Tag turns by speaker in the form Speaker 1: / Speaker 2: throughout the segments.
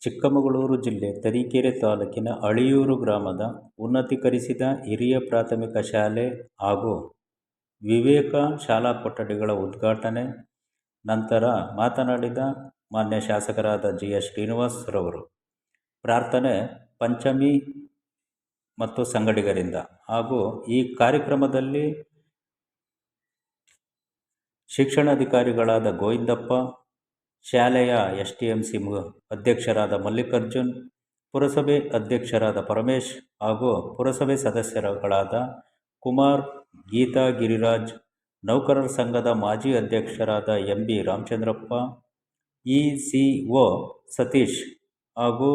Speaker 1: ಚಿಕ್ಕಮಗಳೂರು ಜಿಲ್ಲೆ ತರೀಕೆರೆ ತಾಲೂಕಿನ ಅಳಿಯೂರು ಗ್ರಾಮದ ಉನ್ನತೀಕರಿಸಿದ ಹಿರಿಯ ಪ್ರಾಥಮಿಕ ಶಾಲೆ ಹಾಗೂ ವಿವೇಕ ಶಾಲಾ ಕೊಠಡಿಗಳ ಉದ್ಘಾಟನೆ ನಂತರ ಮಾತನಾಡಿದ ಮಾನ್ಯ ಶಾಸಕರಾದ GS ಶ್ರೀನಿವಾಸ್ ರವರು ಪ್ರಾರ್ಥನೆ ಪಂಚಮಿ ಮತ್ತು ಸಂಗಡಿಗರಿಂದ ಹಾಗೂ ಈ ಕಾರ್ಯಕ್ರಮದಲ್ಲಿ ಶಿಕ್ಷಣಾಧಿಕಾರಿಗಳಾದ ಗೋವಿಂದಪ್ಪ, ಶಾಲೆಯ STMC ಅಧ್ಯಕ್ಷರಾದ ಮಲ್ಲಿಕಾರ್ಜುನ್, ಪುರಸಭೆ ಅಧ್ಯಕ್ಷರಾದ ಪರಮೇಶ್ ಹಾಗೂ ಪುರಸಭೆ ಸದಸ್ಯರುಗಳಾದ ಕುಮಾರ್, ಗೀತಾ, ಗಿರಿರಾಜ್, ನೌಕರರ ಸಂಘದ ಮಾಜಿ ಅಧ್ಯಕ್ಷರಾದ MB ರಾಮಚಂದ್ರಪ್ಪ, ECO ಸತೀಶ್ ಹಾಗೂ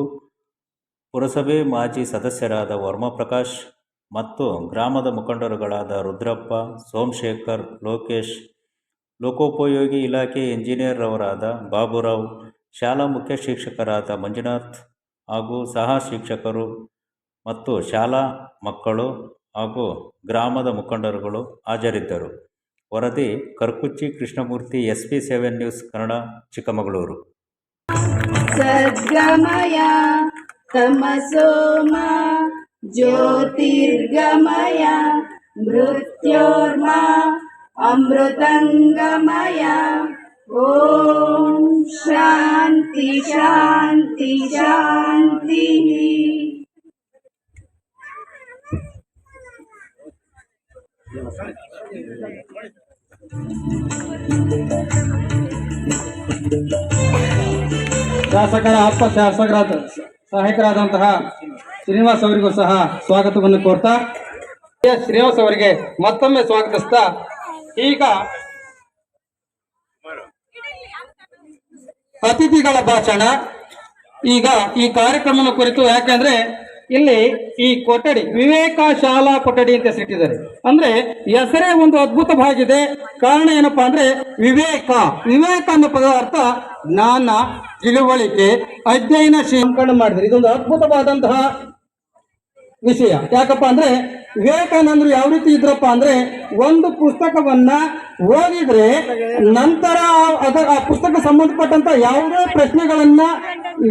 Speaker 1: ಪುರಸಭೆ ಮಾಜಿ ಸದಸ್ಯರಾದ ವರ್ಮಾ ಪ್ರಕಾಶ್ ಮತ್ತು ಗ್ರಾಮದ ಮುಖಂಡರುಗಳಾದ ರುದ್ರಪ್ಪ, ಸೋಮಶೇಖರ್, ಲೋಕೇಶ್, ಲೋಕೋಪಯೋಗಿ ಇಲಾಖೆ ಇಂಜಿನಿಯರ್ ಅವರಾದ ಬಾಬುರಾವ್, ಶಾಲಾ ಮುಖ್ಯ ಶಿಕ್ಷಕರಾದ ಮಂಜುನಾಥ್ ಹಾಗೂ ಸಹ ಶಿಕ್ಷಕರು ಮತ್ತು ಶಾಲಾ ಮಕ್ಕಳು ಹಾಗೂ ಗ್ರಾಮದ ಮುಖಂಡರುಗಳು ಹಾಜರಿದ್ದರು. ವರದಿ ಕರ್ಕುಚ್ಚಿ ಕೃಷ್ಣಮೂರ್ತಿ, SP7 ನ್ಯೂಸ್ ಕನ್ನಡ, ಚಿಕ್ಕಮಗಳೂರು.
Speaker 2: ಸದ್ಗಮಯ ತಮಸೋಮ ಜ್ಯೋತಿರ್ಗಮಯ ಮೃತ್ಯೋರ್ಮ ಅಮೃತಂಗಮಯ. ಓಂ ಶಾಂತಿ ಶಾಂತಿ ಶಾಂತಿ.
Speaker 3: ಶಾಸಕರ ಅಪ್ಪ ಸಹಾಯಕರಾದಂತಹ ಶ್ರೀನಿವಾಸ್ ಅವರಿಗೂ ಸಹ ಸ್ವಾಗತವನ್ನು ಕೋರ್ತಾ ಶ್ರೀನಿವಾಸ್ ಅವರಿಗೆ ಮತ್ತೊಮ್ಮೆ ಸ್ವಾಗತಿಸ್ತಾ, ಈಗ ಅತಿಥಿಗಳ ಭಾಷಣ. ಈಗ ಈ ಕಾರ್ಯಕ್ರಮದ ಕುರಿತು, ಯಾಕೆಂದ್ರೆ ಇಲ್ಲಿ ಈ ಕೊಠಡಿ ವಿವೇಕ ಶಾಲಾ ಕೊಠಡಿ ಅಂತ ಹೆಸರಿಟ್ಟಿದ್ದಾರೆ. ಅಂದ್ರೆ ಹೆಸರೇ ಒಂದು ಅದ್ಭುತವಾಗಿದೆ. ಕಾರಣ ಏನಪ್ಪಾ ಅಂದ್ರೆ ವಿವೇಕ ಅನ್ನೋ ಪದ ಅರ್ಥ ಜ್ಞಾನ, ತಿಳುವಳಿಕೆ, ಅಧ್ಯಯನ ನಾಮಕರಣ ಮಾಡಿದ್ರೆ ಇದೊಂದು ಅದ್ಭುತವಾದಂತಹ ವಿಷಯ. ಯಾಕಪ್ಪ ಅಂದ್ರೆ ವಿವೇಕಾನಂದರು ಯಾವ ರೀತಿ ಇದ್ರಪ್ಪ ಅಂದ್ರೆ ಒಂದು ಪುಸ್ತಕವನ್ನ ಓದಿದ್ರೆ ನಂತರ ಆ ಪುಸ್ತಕ ಸಂಬಂಧಪಟ್ಟಂತ ಯಾವುದೇ ಪ್ರಶ್ನೆಗಳನ್ನ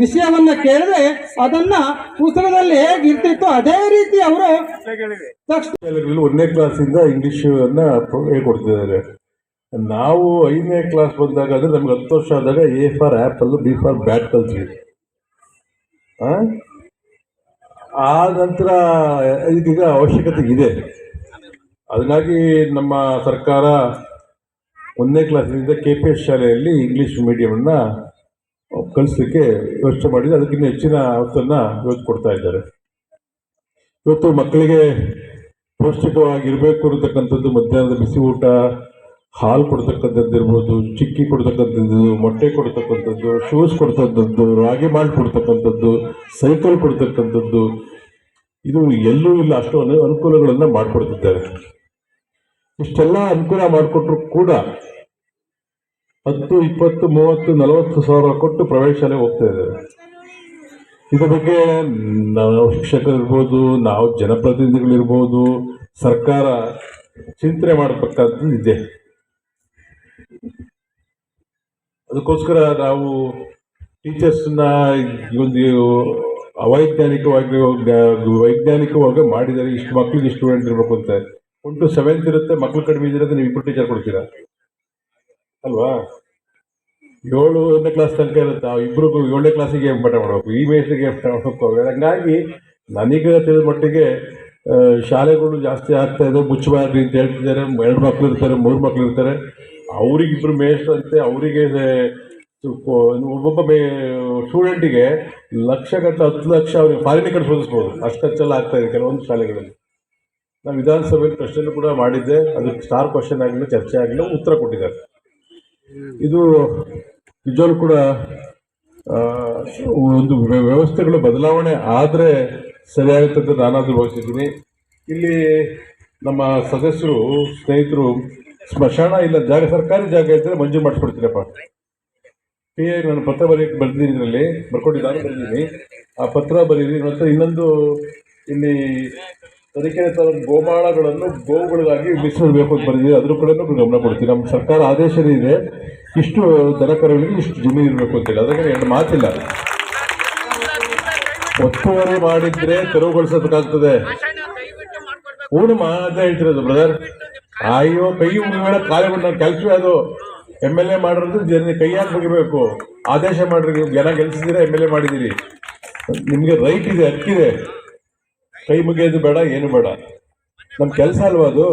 Speaker 3: ವಿಷಯವನ್ನ ಕೇಳಿದ್ರೆ ಅದನ್ನ ಪುಸ್ತಕದಲ್ಲಿ ಹೇಗೆ ಇರ್ತಿತ್ತು ಅದೇ ರೀತಿ ಅವರು
Speaker 4: 1ನೇ ಕ್ಲಾಸಿಂದ ಇಂಗ್ಲಿಷ್ ಅನ್ನ ಹೇಳ್ಕೊಡ್ತಿದ್ದಾರೆ. ನಾವು 5ನೇ ಕ್ಲಾಸ್ ಬಂದಾಗ ಅಂದ್ರೆ ನಮ್ಗೆ 10 ವರ್ಷ ಆದಾಗ A for apple, B for bat ಕಲ್ತ್ವಿ. ಆ ನಂತರ ಇದೀಗ ಅವಶ್ಯಕತೆ ಇದೆ. ಅದಕ್ಕಾಗಿ ನಮ್ಮ ಸರ್ಕಾರ 1ನೇ ಕ್ಲಾಸಿನಿಂದ KPS ಶಾಲೆಯಲ್ಲಿ ಇಂಗ್ಲೀಷ್ ಮೀಡಿಯಮನ್ನ ಕಲಿಸಲಿಕ್ಕೆ ಯೋಚನೆ ಮಾಡಿದೆ. ಅದಕ್ಕಿಂತ ಹೆಚ್ಚಿನ ಅವತ್ತನ್ನು ಇವತ್ತು ಕೊಡ್ತಾ ಇದ್ದಾರೆ. ಇವತ್ತು ಮಕ್ಕಳಿಗೆ ಪೌಷ್ಟಿಕವಾಗಿರಬೇಕು ಅನ್ನತಕ್ಕಂಥದ್ದು ಮಧ್ಯಾಹ್ನದ ಬಿಸಿ ಊಟ, ಹಾಲು ಕೊಡ್ತಕ್ಕಂಥದ್ದು ಇರ್ಬೋದು, ಚಿಕ್ಕಿ ಕೊಡ್ತಕ್ಕಂಥದ್ದು, ಮೊಟ್ಟೆ ಕೊಡ್ತಕ್ಕಂಥದ್ದು, ಶೂಸ್ ಕೊಡ್ತಕ್ಕಂಥದ್ದು, ರಾಗಿ ಮಾಲ್ಟ್ ಕೊಡ್ತಕ್ಕಂಥದ್ದು, ಸೈಕಲ್ ಕೊಡ್ತಕ್ಕಂಥದ್ದು, ಇದು ಎಲ್ಲೂ ಇಲ್ಲ. ಅಷ್ಟು ಅನುಕೂಲಗಳನ್ನು ಮಾಡಿಕೊಡ್ತಿದ್ದಾರೆ. ಇಷ್ಟೆಲ್ಲ ಅನುಕೂಲ ಮಾಡಿಕೊಟ್ರು ಕೂಡ 10, 20, 30, 40 ಸಾವಿರ ಕೊಟ್ಟು ಪ್ರೈವೇಟ್ ಶಾಲೆ ಹೋಗ್ತಾ ಇದ್ದಾರೆ. ಇದ್ರ ಬಗ್ಗೆ ನಾವು ಶಿಕ್ಷಕರಿರ್ಬೋದು, ನಾವು ಜನಪ್ರತಿನಿಧಿಗಳಿರ್ಬೋದು, ಸರ್ಕಾರ ಚಿಂತನೆ ಮಾಡಬೇಕಾದ್ದು ಇದೆ. ಅದಕ್ಕೋಸ್ಕರ ನಾವು ಟೀಚರ್ಸ್ನ ಒಂದು ವೈಜ್ಞಾನಿಕವಾಗಿ ಮಾಡಿದರೆ ಇಷ್ಟು ಮಕ್ಳಿಗೆ ಸ್ಟೂಡೆಂಟ್ ಇರಬೇಕು ಅಂತ. 1 to 7th ಇರುತ್ತೆ, ಮಕ್ಳು ಕಡಿಮೆ ಇದ್ರೆ ನೀವು 2 ಟೀಚರ್ ಕೊಡ್ತೀರಾ ಅಲ್ವಾ? 7ನೇ ಕ್ಲಾಸ್ ತನಕ ಇರುತ್ತೆ. ಇಬ್ಬರಿಗೂ 7ನೇ ಕ್ಲಾಸಿಗೆ ಪಾಠ ಮಾಡಬೇಕು, ಈ ವಯಸ್ಸಿಗೆ ಪಾಠ ಮಾಡಬೇಕು. ಹಂಗಾಗಿ ನನಗೆ ತಿಳಿದ ಮಟ್ಟಿಗೆ ಶಾಲೆಗಳು ಜಾಸ್ತಿ ಆಗ್ತಾ ಇದೆ. ಮುಚ್ಚಬಾರ್ದು ಅಂತ ಹೇಳ್ತಿದ್ದಾರೆ. 2 ಮಕ್ಳು ಇರ್ತಾರೆ, 3 ಮಕ್ಳು ಇರ್ತಾರೆ. ಅವರಿಗಿಬ್ರು ಮೇಷ್ಟ್ರಂತೆ. ಅವರಿಗೆ ಒಬ್ಬೊಬ್ಬ ಸ್ಟೂಡೆಂಟಿಗೆ ಲಕ್ಷಗಟ್ಟಲೆ 10 ಲಕ್ಷ ಅವ್ರಿಗೆ ಫಾರಿನ್ ಕಳಿಸೋದಿಸ್ಬೋದು. ಅಷ್ಟು ಖರ್ಚೆಲ್ಲ ಆಗ್ತಾ ಇದೆ ಕೆಲವೊಂದು ಶಾಲೆಗಳಲ್ಲಿ. ನಾವು ವಿಧಾನಸಭೆಯಲ್ಲಿ ಪ್ರಶ್ನೆ ಕೂಡ ಮಾಡಿದ್ದೆ. ಅದಕ್ಕೆ ಸ್ಟಾರ್ ಕ್ವಶನ್ ಆಗಿಲ್ಲ, ಚರ್ಚೆ ಆಗಿಲ್ಲ, ಉತ್ತರ ಕೊಟ್ಟಿದ್ದಾರೆ. ಇದು ನಿಜವೂ ಕೂಡ ಒಂದು ವ್ಯವಸ್ಥೆಗಳು ಬದಲಾವಣೆ ಆದರೆ ಸರಿಯಾಗುತ್ತದೆ ಅಂತ ನಾನಾದರೂ ಭಾವಿಸಿದ್ದೀನಿ. ಇಲ್ಲಿ ನಮ್ಮ ಸದಸ್ಯರು, ಸ್ನೇಹಿತರು ಸ್ಮಶಾನ ಇಲ್ಲ ಜಾಗ, ಸರ್ಕಾರಿ ಜಾಗ ಇದ್ದರೆ ಮಂಜೂರು ಮಾಡಿಸ್ಕೊಡ್ತೀನಪ್ಪ. PA ನಾನು ಪತ್ರ ಬರ್ದಿದ್ದೀನಿ, ಇದರಲ್ಲಿ ಬರ್ಕೊಂಡಿದ್ದೀನಿ. ಆ ಪತ್ರ ಬರೀರಿ. ಮತ್ತು ಇನ್ನೊಂದು ಇಲ್ಲಿ ತರೀಕೆರೆ ತಾಲೂಕು ಗೋಮಾಳಗಳನ್ನು ಗೋವುಗಳಿಗಾಗಿ ಮೀಸಲಿಡಬೇಕು ಅಂತ ಬಂದಿದೆ. ಅದ್ರ ಕಡೆನೂ ಗಮನ ಕೊಡ್ತೀವಿ. ನಮ್ಮ ಸರ್ಕಾರ ಆದೇಶ ಇದೆ, ಇಷ್ಟು ದನಕರುಗಳಿಗೆ ಇಷ್ಟು ಜಮೀನು ಇರಬೇಕು ಅಂತೇಳಿ. ಅದಕ್ಕೆ 2 ಮಾತಿಲ್ಲ. ಒತ್ತುವರಿ ಮಾಡಿದ್ರೆ ತೆರವುಗೊಳಿಸಬೇಕಾಗ್ತದೆ. ಊನು ಮಾತ್ರ ಹೇಳ್ತಿರೋದು ಬ್ರದರ್. ಅಯ್ಯೋ ಕೈ ಮುಗಿಬೇಡ, ಕಾಲೇ ನಾನು ಕೆಲಸವೇ ಅದು. MLA ಮಾಡಿರೋದು ಜನ ಕೈಯಾಗಿ ಮುಗಿಬೇಕು. ಆದೇಶ ಮಾಡ್ರಿ, ನೀವು ಜನ ಗೆಲ್ಸಿದ್ದೀರಾ, MLA ಮಾಡಿದ್ದೀರಿ, ನಿಮ್ಗೆ ರೈಟ್ ಇದೆ, ಹಕ್ಕಿದೆ. ಕೈ ಮುಗಿಯೋದು ಬೇಡ, ಏನು ಬೇಡ, ನಮ್ಮ ಕೆಲಸ ಅಲ್ವಾ ಅದು.